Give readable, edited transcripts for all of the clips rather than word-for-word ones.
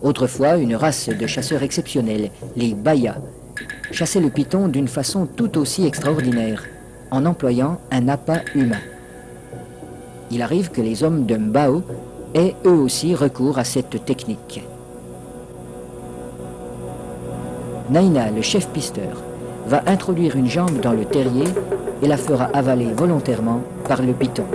Autrefois, une race de chasseurs exceptionnels, les Bayas, chassaient le python d'une façon tout aussi extraordinaire, en employant un appât humain. Il arrive que les hommes de Mbao aient eux aussi recours à cette technique. Naina, le chef pisteur, va introduire une jambe dans le terrier et la fera avaler volontairement par le python.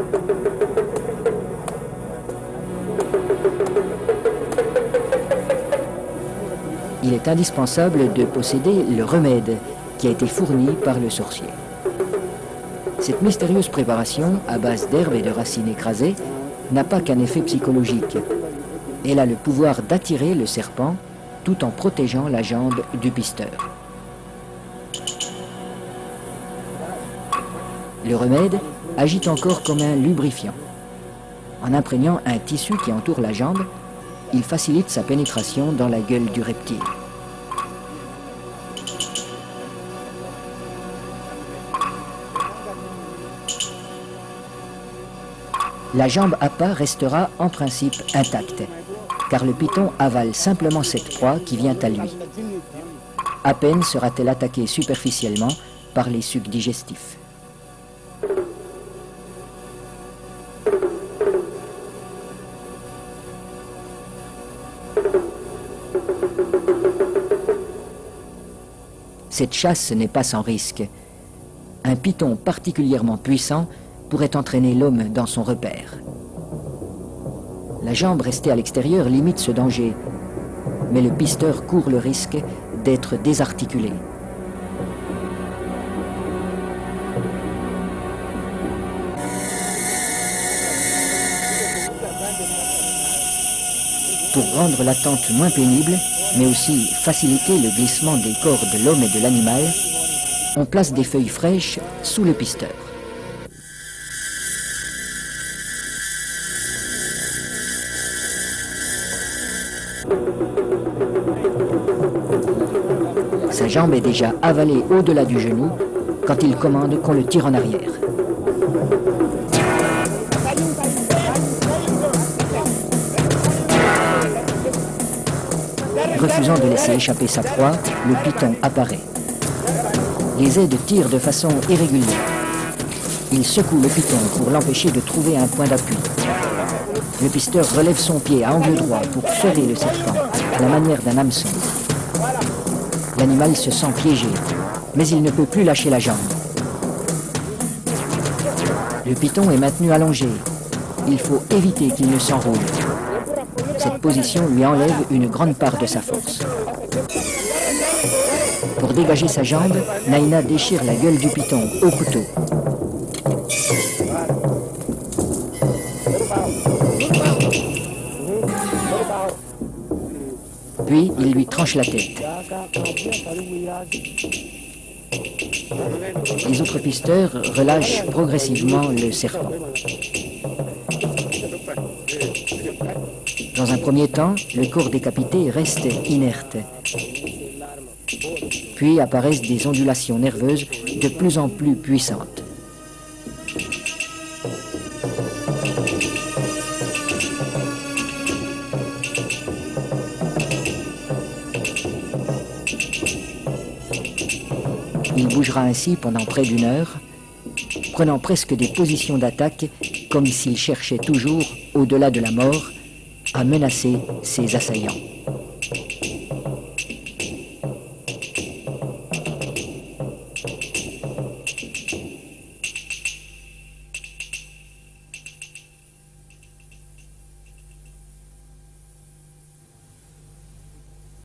Il est indispensable de posséder le remède qui a été fourni par le sorcier. Cette mystérieuse préparation, à base d'herbes et de racines écrasées, n'a pas qu'un effet psychologique. Elle a le pouvoir d'attirer le serpent tout en protégeant la jambe du pisteur. Le remède agit encore comme un lubrifiant. En imprégnant un tissu qui entoure la jambe, il facilite sa pénétration dans la gueule du reptile. La jambe appât restera en principe intacte, car le python avale simplement cette proie qui vient à lui. À peine sera-t-elle attaquée superficiellement par les sucs digestifs. Cette chasse n'est pas sans risque. Un python particulièrement puissant pourrait entraîner l'homme dans son repère. La jambe restée à l'extérieur limite ce danger, mais le pisteur court le risque d'être désarticulé. Pour rendre l'attente moins pénible, mais aussi faciliter le glissement des corps de l'homme et de l'animal, on place des feuilles fraîches sous le pisteur. Sa jambe est déjà avalée au-delà du genou quand il commande qu'on le tire en arrière. Refusant de laisser échapper sa proie, le python apparaît. Les aides tirent de façon irrégulière. Il secoue le python pour l'empêcher de trouver un point d'appui. Le pisteur relève son pied à angle droit pour ferrer le serpent, à la manière d'un hameçon. L'animal se sent piégé, mais il ne peut plus lâcher la jambe. Le python est maintenu allongé. Il faut éviter qu'il ne s'enroule. Cette position lui enlève une grande part de sa force. Pour dégager sa jambe, Naina déchire la gueule du python au couteau. Puis, il lui tranche la tête. Les autres pisteurs relâchent progressivement le serpent. Dans un premier temps, le corps décapité reste inerte. Puis apparaissent des ondulations nerveuses de plus en plus puissantes. Il bougera ainsi pendant près d'une heure, prenant presque des positions d'attaque comme s'il cherchait toujours, au-delà de la mort, à menacer ses assaillants.